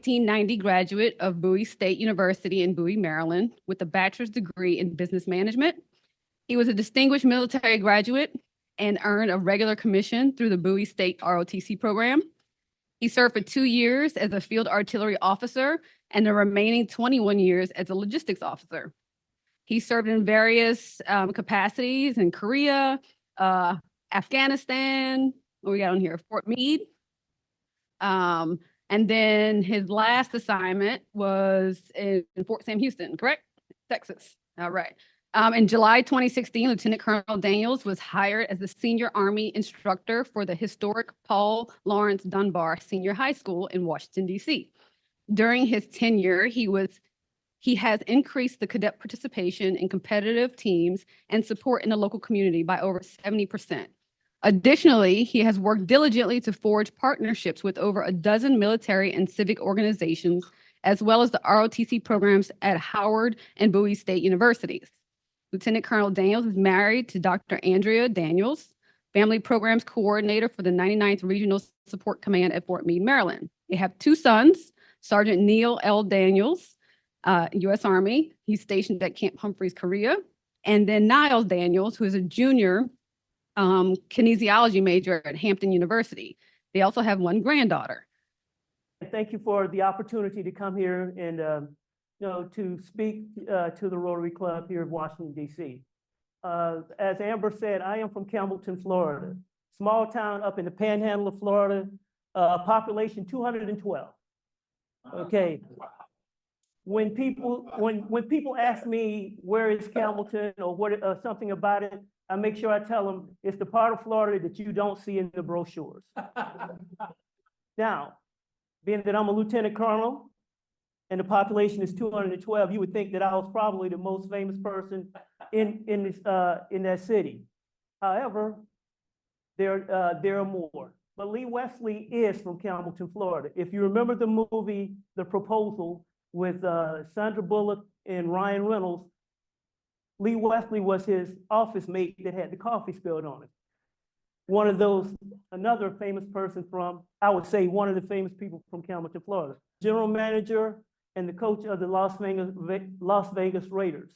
1990 graduate of Bowie State University in Bowie, Maryland, with a bachelor's degree in business management. He was a distinguished military graduate and earned a regular commission through the Bowie State ROTC program. He served for 2 years as a field artillery officer and the remaining 21 years as a logistics officer. He served in various capacities in Korea, Afghanistan, what we got on here, Fort Meade. And then his last assignment was in Fort Sam Houston, correct? Texas. All right. In July 2016, Lieutenant Colonel Daniels was hired as the Senior Army Instructor for the historic Paul Laurence Dunbar Senior High School in Washington, D.C. During his tenure, he has increased the cadet participation in competitive teams and support in the local community by over 70%. Additionally, he has worked diligently to forge partnerships with over a dozen military and civic organizations, as well as the ROTC programs at Howard and Bowie State Universities. Lieutenant Colonel Daniels is married to Dr. Andrea Daniels, Family Programs Coordinator for the 99th Regional Support Command at Fort Meade, Maryland. They have 2 sons, Sergeant Neal L. Daniels, U.S. Army. He's stationed at Camp Humphreys, Korea. And then Niles Daniels, who is a junior kinesiology major at Hampton University. They also have 1 granddaughter. Thank you for the opportunity to come here and to speak to the Rotary Club here in Washington, D.C. As Amber said, I am from Campbellton, Florida, small town up in the panhandle of Florida, population 212. Okay. When people ask me where is Campbellton or what something about it, I make sure I tell them it's the part of Florida that you don't see in the brochures. Now, being that I'm a lieutenant colonel and the population is 212, you would think that I was probably the most famous person in that city. However, there are more. But Lee Wesley is from Campbellton, Florida. If you remember the movie, The Proposal, with Sandra Bullock and Ryan Reynolds, Lee Wesley was his office mate that had the coffee spilled on him. Another famous person from, I would say one of the famous people from Campbellton, Florida. General manager and the coach of the Las Vegas Raiders.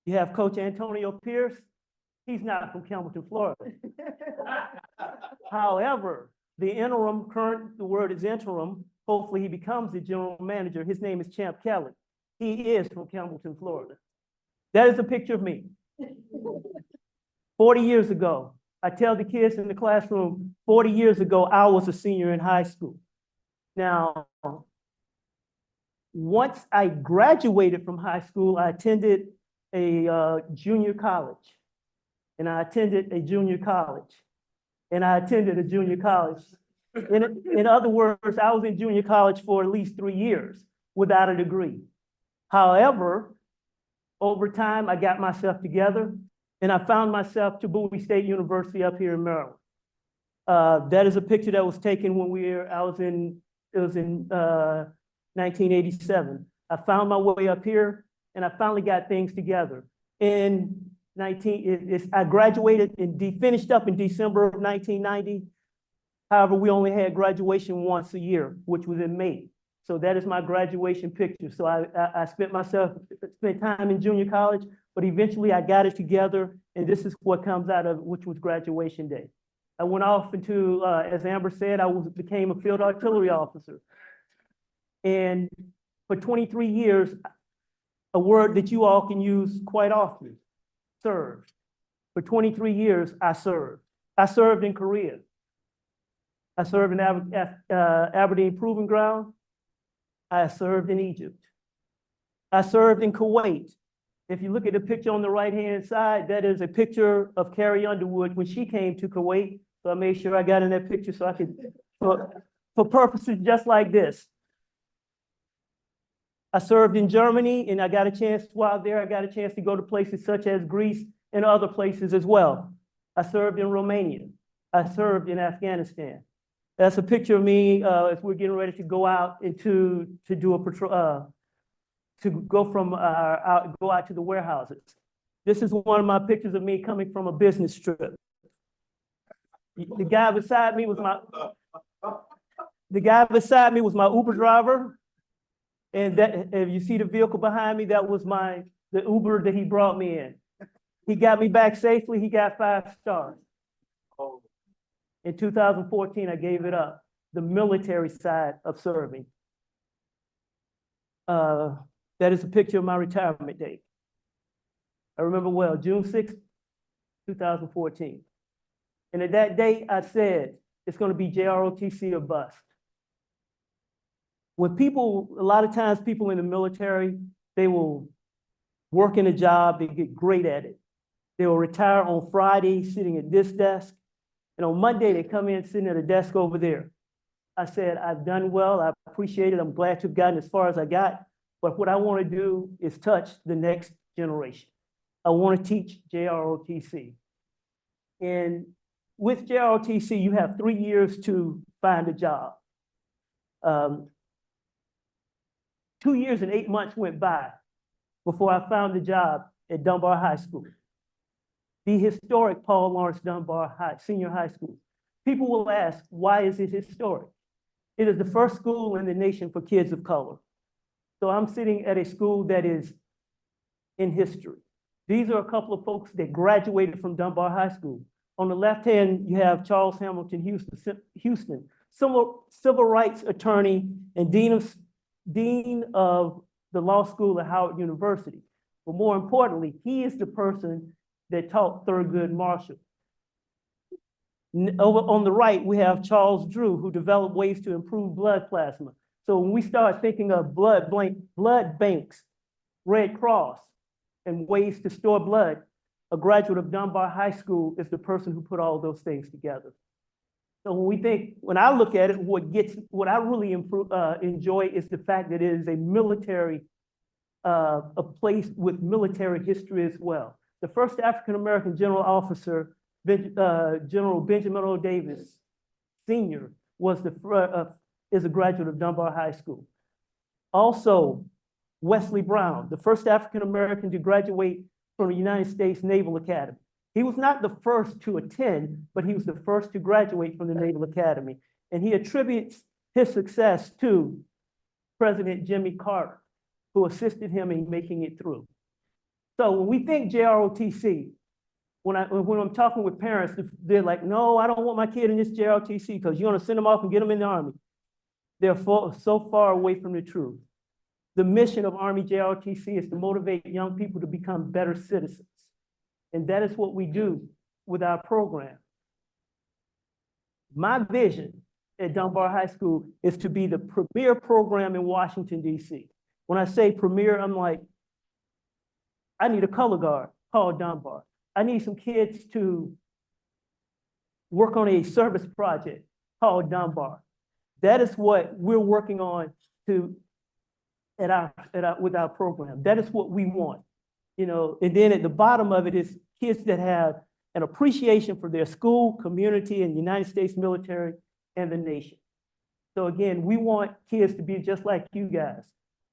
You have Coach Antonio Pierce. He's not from Campbellton, Florida. However, the word is interim. Hopefully he becomes the general manager. His name is Champ Kelly. He is from Campbellton, Florida. That is a picture of me. 40 years ago, I tell the kids in the classroom, 40 years ago, I was a senior in high school. Now, once I graduated from high school, I attended a junior college. And I attended a junior college. And I attended a junior college. In other words, I was in junior college for at least 3 years without a degree. However, over time, I got myself together and I found myself to Bowie State University up here in Maryland. That is a picture that was taken when it was in 1987. I found my way up here and I finally got things together. I graduated and finished up in December of 1990. However, we only had graduation once a year, which was in May. So that is my graduation picture. So I spent time in junior college, but eventually I got it together, and this is what comes out of it, which was graduation day. I went off into, as Amber said, became a field artillery officer. And for 23 years, a word that you all can use quite often, served. For 23 years, I served. I served in Korea. I served in Aberdeen Proving Ground. I served in Egypt. I served in Kuwait. If you look at the picture on the right-hand side, that is a picture of Carrie Underwood when she came to Kuwait. So I made sure I got in that picture so I could, for purposes just like this. I served in Germany, and while there, I got a chance to go to places such as Greece and other places as well. I served in Romania. I served in Afghanistan. That's a picture of me as we're getting ready to go out to do a patrol, go out to the warehouses. This is one of my pictures of me coming from a business trip. The guy beside me was The guy beside me was my Uber driver. And that, if you see the vehicle behind me, that was the Uber that he brought me in. He got me back safely. He got 5 stars. In 2014, I gave it up, the military side of serving. That is a picture of my retirement date. I remember well, June 6th, 2014. And at that date, I said, it's going to be JROTC or bust. When people, a lot of times people in the military, they will work in a job, they get great at it. They will retire on Friday sitting at this desk, and on Monday they come in sitting at a desk over there. I said, I've done well, I appreciate it, I'm glad to have gotten as far as I got, but what I want to do is touch the next generation. I want to teach JROTC. And with JROTC, you have 3 years to find a job. 2 years and 8 months went by before I found a job at Dunbar High School, the historic Paul Laurence Dunbar Senior High School. People will ask, why is it historic? It is the first school in the nation for kids of color. So I'm sitting at a school that is in history. These are a couple of folks that graduated from Dunbar High School. On the left hand, you have Charles Hamilton Houston, civil rights attorney and dean of the law school at Howard University. But more importantly, he is the person that taught Thurgood Marshall. Over on the right, we have Charles Drew, who developed ways to improve blood plasma. So when we start thinking of blood banks, Red Cross, and ways to store blood, a graduate of Dunbar High School is the person who put all those things together. So when I look at it, what I really enjoy is the fact that it is a military, a place with military history as well. The first African-American general officer, General Benjamin O. Davis, Sr., is a graduate of Dunbar High School. Also, Wesley Brown, the first African-American to graduate from the United States Naval Academy. He was not the first to attend, but he was the first to graduate from the Naval Academy. And he attributes his success to President Jimmy Carter, who assisted him in making it through. So when we think JROTC, when I'm talking with parents, they're like, no, I don't want my kid in this JROTC because you're going to send them off and get them in the Army. They're so far away from the truth. The mission of Army JROTC is to motivate young people to become better citizens. And that is what we do with our program. My vision at Dunbar High School is to be the premier program in Washington, D.C. When I say premier, I'm like, I need a color guard called Dunbar. I need some kids to work on a service project called Dunbar. That is what we're working on with our program. That is what we want. You know, and then at the bottom of it is kids that have an appreciation for their school, community, and United States military and the nation. So again, we want kids to be just like you guys,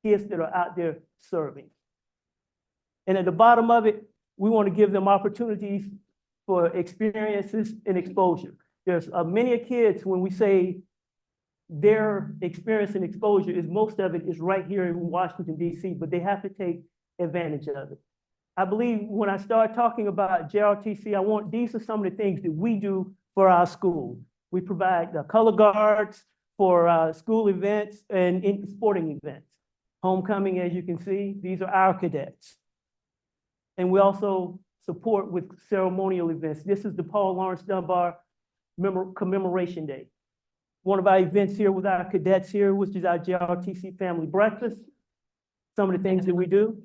kids that are out there serving. And at the bottom of it, we want to give them opportunities for experiences and exposure. There's many kids, when we say their experience and exposure, most of it is right here in Washington, D.C., but they have to take advantage of it. I believe when I start talking about JROTC, these are some of the things that we do for our school. We provide color guards for school events and in sporting events. Homecoming, as you can see, these are our cadets. And we also support with ceremonial events. This is the Paul Laurence Dunbar Commemoration Day. One of our events here with our cadets here, which is our JROTC family breakfast. Some of the things that we do.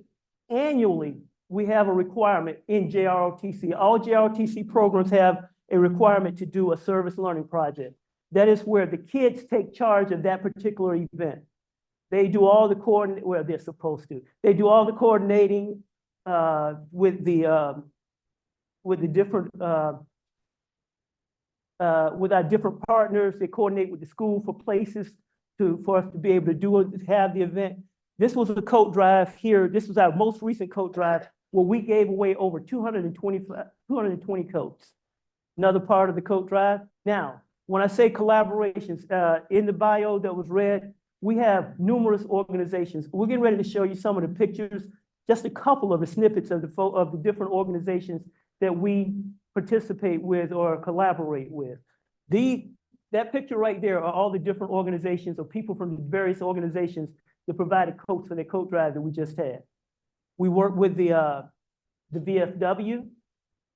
Annually, we have a requirement in JROTC. All JROTC programs have a requirement to do a service learning project. That is where the kids take charge of that particular event. They do all the coordinating, well, they're supposed to. They do all the coordinating with our different partners. They coordinate with the school for places for us to be able to have the event. This was a coat drive here. This was our most recent coat drive where we gave away over 220 coats. Another part of the coat drive. Now, When I say collaborations, in the bio that was read, we have numerous organizations. We're getting ready to show you some of the pictures, just a couple of the snippets of the different organizations that we participate with or collaborate with. That picture right there are all the different organizations or people from the various organizations that provided coats for the coat drive that we just had. We work with the VFW.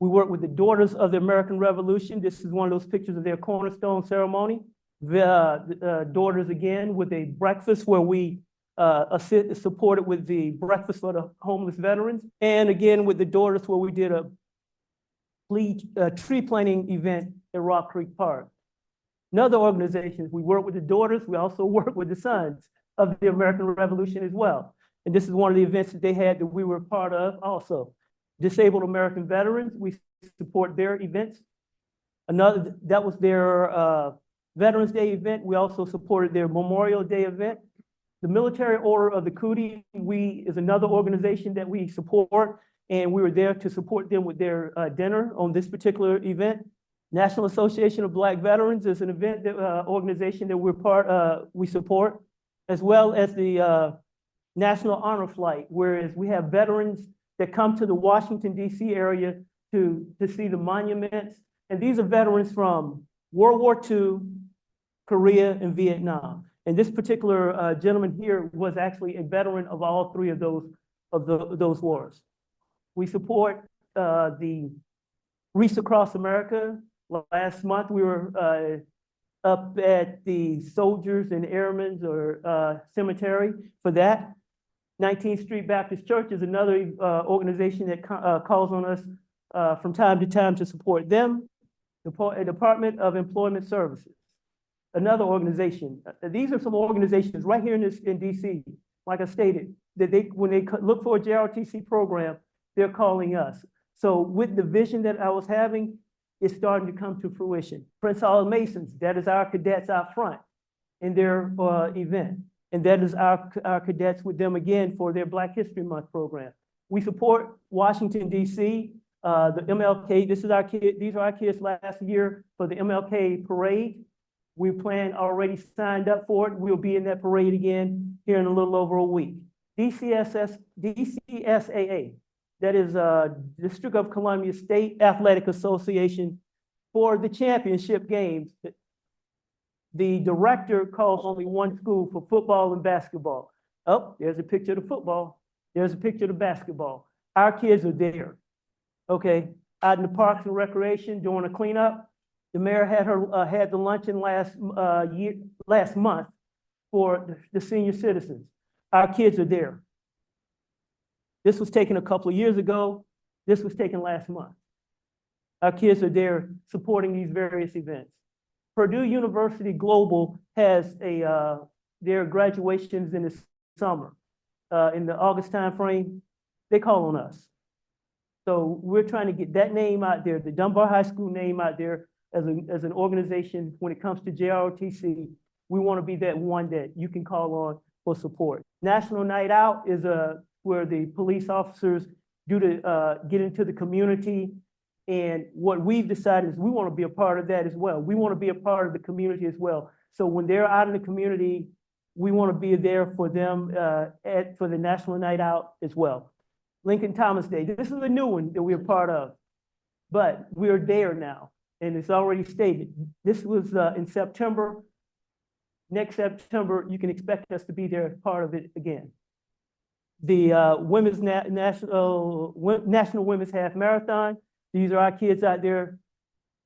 We work with the Daughters of the American Revolution. This is one of those pictures of their cornerstone ceremony. The Daughters again with a breakfast where we supported with the breakfast for the homeless veterans. And again with the Daughters where we did a tree planting event at Rock Creek Park. Another organization, we work with the Daughters. We also work with the Sons of the American Revolution as well. And this is one of the events that they had that we were part of also. Disabled American Veterans, we support their events. That was their Veterans Day event. We also supported their Memorial Day event. The Military Order of the Cootie, is another organization that we support, and we were there to support them with their dinner on this particular event. National Association of Black Veterans is an event that organization that we support, as well as the National Honor Flight, whereas we have veterans that come to the Washington, D.C. area to see the monuments. And these are veterans from World War II, Korea, and Vietnam. And this particular gentleman here was actually a veteran of all three of those wars. We support the Wreaths Across America. Last month, we were up at the Soldiers and Airmen's cemetery for that. 19th Street Baptist Church is another organization that calls on us from time to time to support them. The Department of Employment Services, another organization. These are some organizations right here in DC, like I stated, that when they look for a JROTC program, they're calling us. So with the vision that I was having, it's starting to come to fruition. Prince Hall Masons, that is our cadets out front in their event. And that is our cadets with them again for their Black History Month program. We support Washington, D.C., the MLK. These are our kids last year for the MLK parade. We already signed up for it. We'll be in that parade again here in a little over a week. DCSAA, that is District of Columbia State Athletic Association for the championship games. The director calls only one school for football and basketball. Oh, there's a picture of the football. There's a picture of the basketball. Our kids are there, okay? Out in the Parks and Recreation doing a cleanup. The mayor had the luncheon last month for the senior citizens. Our kids are there. This was taken a couple of years ago. This was taken last month. Our kids are there supporting these various events. Purdue University Global has their graduations in the summer. In the August timeframe, they call on us. So we're trying to get that name out there, the Dunbar High School name out there as an organization. When it comes to JROTC, we want to be that one that you can call on for support. National Night Out is where the police officers get into the community. And what we've decided is we want to be a part of that as well. We want to be a part of the community as well. So when they're out in the community, we want to be there for them for the National Night Out as well. Lincoln Thomas Day, this is a new one that we're part of, but we're there now, and it's already stated. This was in September. Next September, you can expect us to be there as part of it again. The National Women's Half Marathon. These are our kids out there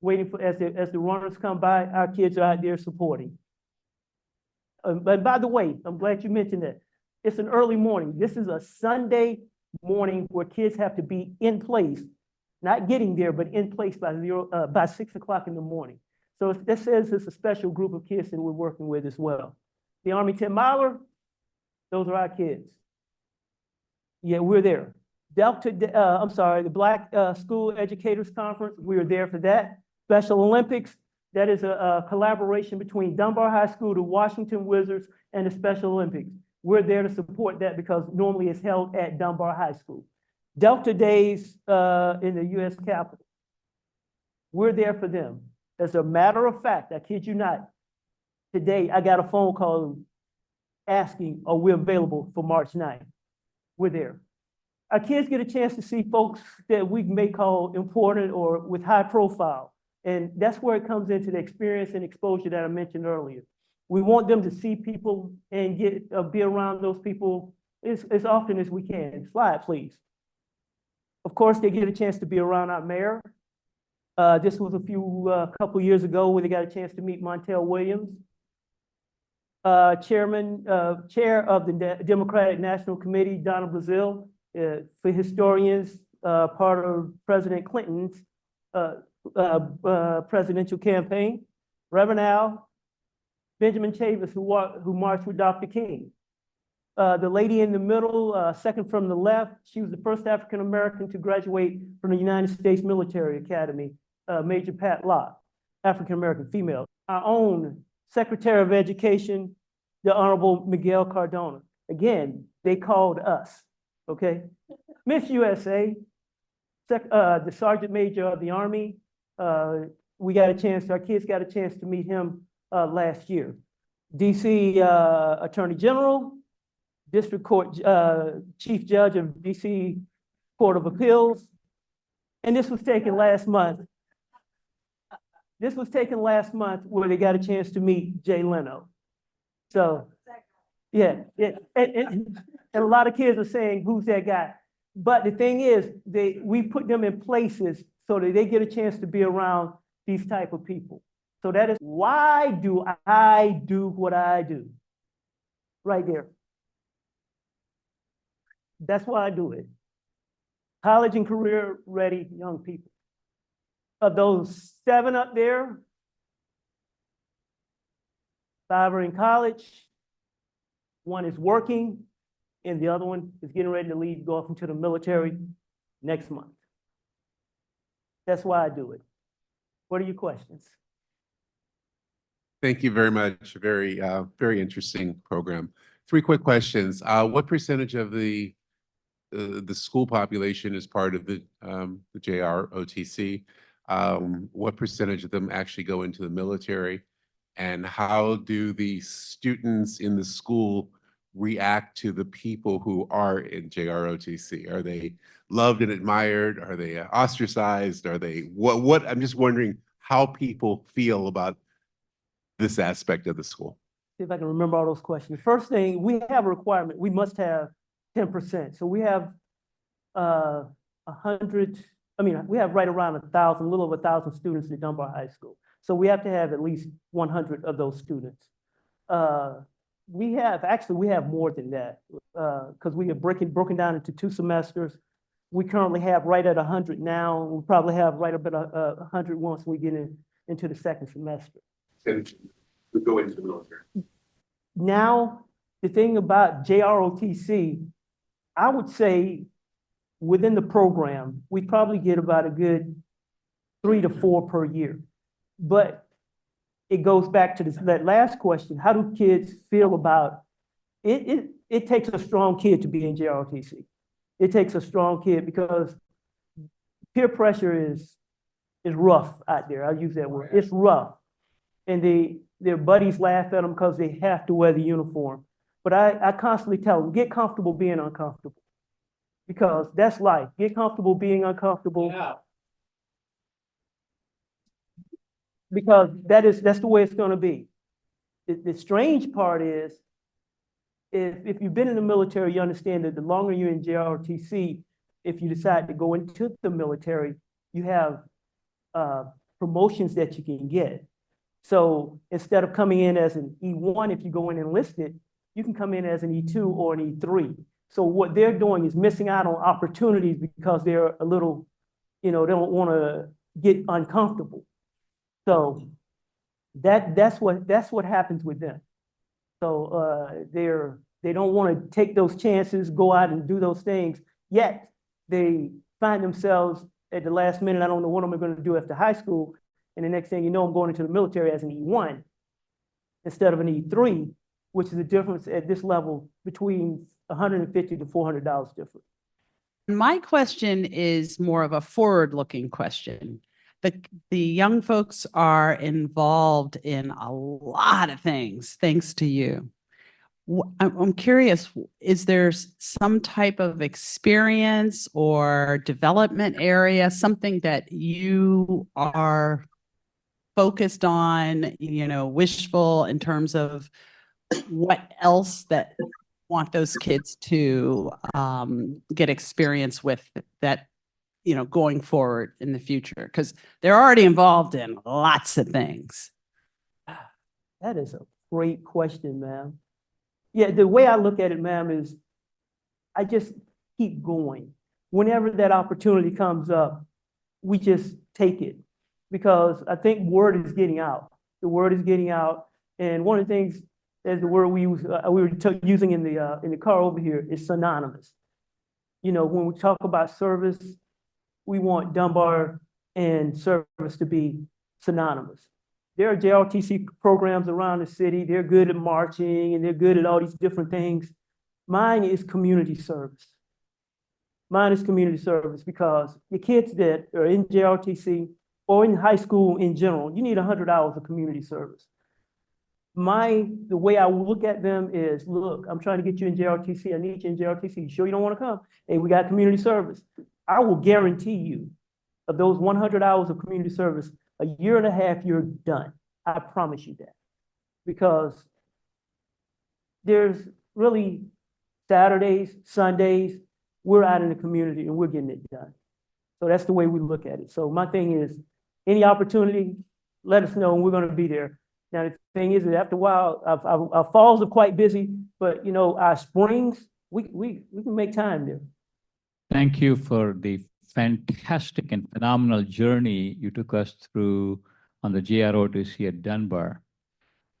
waiting for, as the runners come by, our kids are out there supporting. But by the way, I'm glad you mentioned that. It's an early morning. This is a Sunday morning where kids have to be in place, not getting there, but in place by 6 o'clock in the morning. So this says it's a special group of kids that we're working with as well. The Army 10 Miler, those are our kids. Yeah, we're there. The Black School Educators Conference, we were there for that. Special Olympics, that is a collaboration between Dunbar High School, the Washington Wizards, and the Special Olympics. We're there to support that because normally it's held at Dunbar High School. Delta Days in the U.S. Capitol, we're there for them. As a matter of fact, I kid you not, today I got a phone call asking, are we available for March 9th? We're there. Our kids get a chance to see folks that we may call important or with high profile. And that's where it comes into the experience and exposure that I mentioned earlier. We want them to see people and be around those people as often as we can. Slide, please. Of course, they get a chance to be around our mayor. This was a couple years ago where they got a chance to meet Montel Williams, chair of the Democratic National Committee, Donna Brazil, for historians, part of President Clinton's presidential campaign. Reverend Al, Benjamin Chavis, who marched with Dr. King. The lady in the middle, second from the left, she was the first African-American to graduate from the United States Military Academy, Major Pat Locke, African-American female. Our own Secretary of Education, the Honorable Miguel Cardona. Again, they called us, okay? Miss USA, the Sergeant Major of the Army, our kids got a chance to meet him last year. DC Attorney General, District Court Chief Judge of DC Court of Appeals. And this was taken last month. This was taken last month where they got a chance to meet Jay Leno. So, yeah. And a lot of kids are saying, who's that guy? But the thing is, we put them in places so that they get a chance to be around these type of people. So that is why do I do what I do? Right there. That's why I do it. College and career ready young people. Of those 7 up there, 5 are in college, 1 is working, and the other one is getting ready to go off into the military next month. That's why I do it. What are your questions? Thank you very much. Very, very interesting program. 3 quick questions. What percentage of the school population is part of the JROTC? What percentage of them actually go into the military? And how do the students in the school react to the people who are in JROTC? Are they loved and admired? Are they ostracized? Are they what? I'm just wondering how people feel about this aspect of the school. See if I can remember all those questions. First thing, we have a requirement. We must have 10%. So we have 100. We have right around 1,000, a little over 1,000 students at Dunbar High School. So we have to have at least 100 of those students. We have more than that because we have broken down into 2 semesters. We currently have right at 100 now. We'll probably have right about 100 once we get into the 2nd semester. And we go into the military. Now, the thing about JROTC, I would say within the program, we probably get about a good 3 to 4 per year. But it goes back to that last question. How do kids feel about it? It takes a strong kid to be in JROTC. It takes a strong kid because peer pressure is rough out there. I'll use that word. It's rough. And their buddies laugh at them because they have to wear the uniform. But I constantly tell them, get comfortable being uncomfortable. Because that's life. Get comfortable being uncomfortable. Yeah. Because that's the way it's going to be. The strange part is, if you've been in the military, you understand that the longer you're in JROTC, if you decide to go into the military, you have promotions that you can get. So instead of coming in as an E1, if you go in enlisted, you can come in as an E2 or an E3. So what they're doing is missing out on opportunities because they're a little, they don't want to get uncomfortable. So that's what happens with them. So they don't want to take those chances, go out and do those things. Yet they find themselves at the last minute. I don't know what I'm going to do after high school. And the next thing you know, I'm going into the military as an E1 instead of an E3, which is the difference at this level between $150 to $400 difference. My question is more of a forward-looking question. the young folks are involved in a lot of things, thanks to you. I'm curious, is there some type of experience or development area, something that you are focused on, wishful in terms of what else that want those kids to get experience with that, going forward in the future? Because they're already involved in lots of things. That is a great question, ma'am. Yeah, the way I look at it, ma'am, is I just keep going. Whenever that opportunity comes up, we just take it, because I think word is getting out. The word is getting out, and one of the things, as the word we use, we were using in the car over here, is synonymous. When we talk about service, we want Dunbar and service to be synonymous. There are JROTC programs around the city. They're good at marching and they're good at all these different things. Mine is community service. Mine is community service, because the kids that are in JROTC or in high school in general, you need 100 hours of community service. The way I look at them is, look, I'm trying to get you in JROTC. I need you in JROTC. You sure you don't want to come? Hey, we got community service. I will guarantee you, of those 100 hours of community service, a year and a half, you're done. I promise you that. Because there's really Saturdays, Sundays, we're out in the community and we're getting it done. So that's the way we look at it. So my thing is, any opportunity, let us know and we're going to be there. Now, the thing is that after a while, our falls are quite busy, but our springs, we can make time there. Thank you for the fantastic and phenomenal journey you took us through on the JROTC at Dunbar.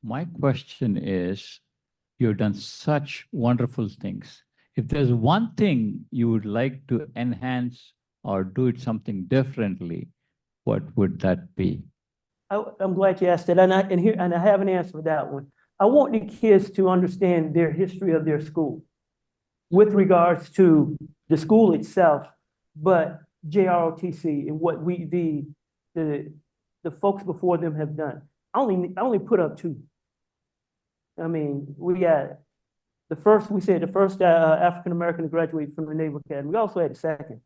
My question is, you've done such wonderful things. If there's one thing you would like to enhance or do it something differently, what would that be? I'm glad you asked that, and I have an answer for that one. I want the kids to understand their history of their school with regards to the school itself, but JROTC and what the folks before them have done. I only put up 2. I mean, we got the first African American to graduate from the Naval Academy. We also had the second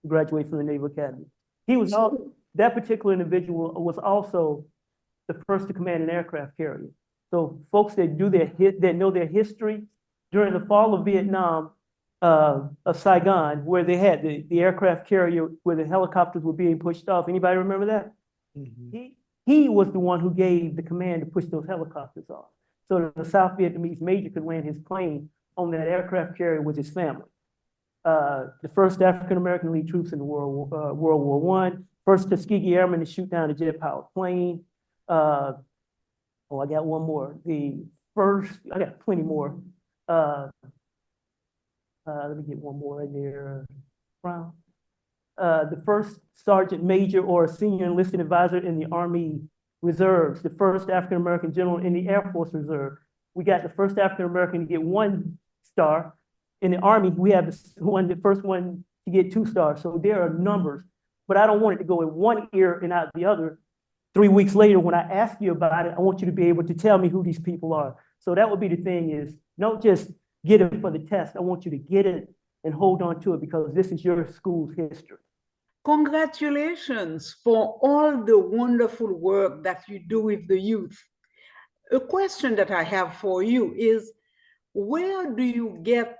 to graduate from the Naval Academy. That particular individual was also the first to command an aircraft carrier. So folks that know their history during the fall of Vietnam, of Saigon, where they had the aircraft carrier where the helicopters were being pushed off. Anybody remember that? Mm-hmm. He was the one who gave the command to push those helicopters off. So the South Vietnamese major could land his plane on that aircraft carrier with his family. The first African-American lead troops in the World War I, first Tuskegee Airmen to shoot down a jet-powered plane. I got one more. I got plenty more. Let me get one more in there. Brown. The first sergeant major or senior enlisted advisor in the Army Reserves, the first African-American general in the Air Force Reserve. We got the first African-American to get 1 star. In the Army, we have the first one to get 2 stars. So there are numbers, but I don't want it to go in one ear and out the other. 3 weeks later, when I ask you about it, I want you to be able to tell me who these people are. So that would be the thing is, don't just get it for the test. I want you to get it and hold on to it, because this is your school's history. Congratulations for all the wonderful work that you do with the youth. A question that I have for you is, where do you get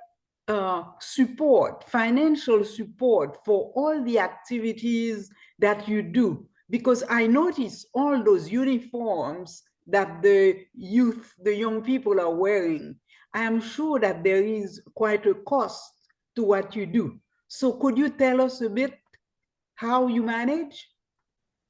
support, financial support for all the activities that you do? Because I notice all those uniforms that the youth, the young people are wearing. I am sure that there is quite a cost to what you do. So could you tell us a bit how you manage?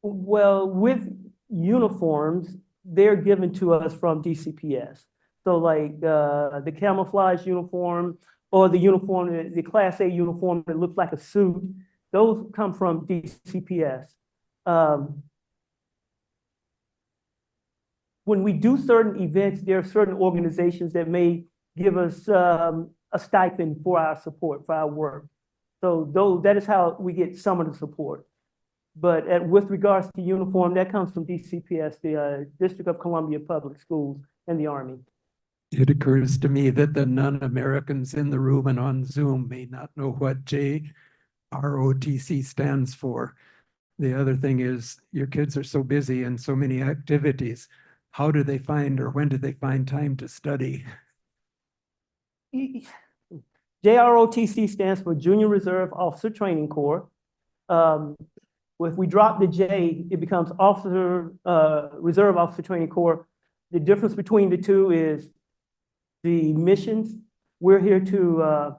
Well, with uniforms, they're given to us from DCPS. So like the camouflage uniform or the uniform, the Class A uniform that looks like a suit, those come from DCPS. When we do certain events, there are certain organizations that may give us a stipend for our support, for our work. So that is how we get some of the support. But with regards to uniform, that comes from DCPS, the District of Columbia Public Schools, and the Army. It occurs to me that the non-Americans in the room and on Zoom may not know what JROTC stands for. The other thing is your kids are so busy and so many activities. How do they find, or when do they find time to study? JROTC stands for Junior Reserve Officer Training Corps. If we drop the J, it becomes Reserve Officer Training Corps. The difference between the two is the missions. We're here to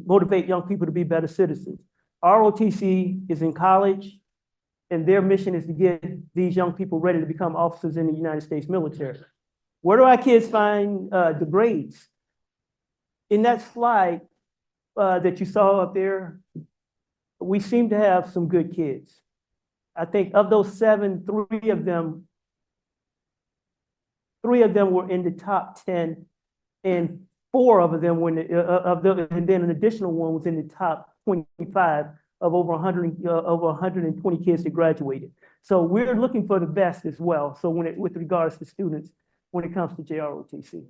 motivate young people to be better citizens. ROTC is in college, and their mission is to get these young people ready to become officers in the United States military. Where do our kids find the grades? In that slide that you saw up there, we seem to have some good kids. I think of those 7, 3 of them were in the top 10, and 4 of them were and then an additional one was in the top 25 of over 120 kids that graduated. So we're looking for the best as well. So with regards to students, when it comes to JROTC.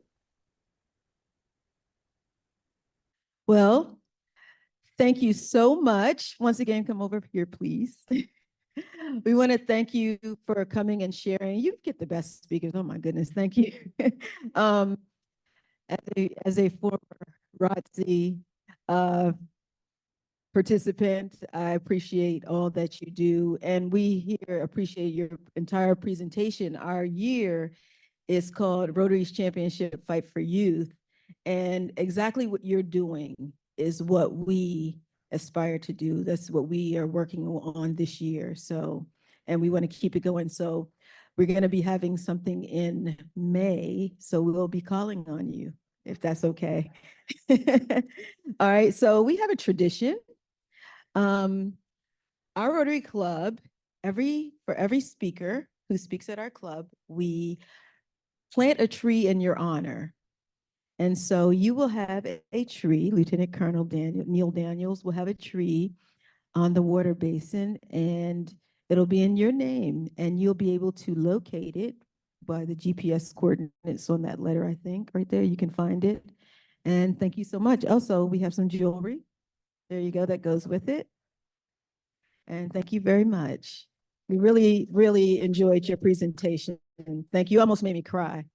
Well, thank you so much. Once again, come over here, please. We want to thank you for coming and sharing. You get the best speakers. Oh my goodness, thank you. As a former ROTC participant, I appreciate all that you do. And we here appreciate your entire presentation. Our year is called Rotary's Championship Fight for Youth. And exactly what you're doing is what we aspire to do. That's what we are working on this year. So, and we want to keep it going. So we're going to be having something in May. So we'll be calling on you, if that's okay. All right. So we have a tradition. Our Rotary Club, for every speaker who speaks at our club, we plant a tree in your honor. And so you will have a tree. Lieutenant Colonel Neal Daniels will have a tree on the water basin, and it'll be in your name, and you'll be able to locate it by the GPS coordinates on that letter, I think, right there. You can find it. And thank you so much. Also, we have some jewelry. There you go, that goes with it. And thank you very much. We really, really enjoyed your presentation. And thank you. You almost made me cry.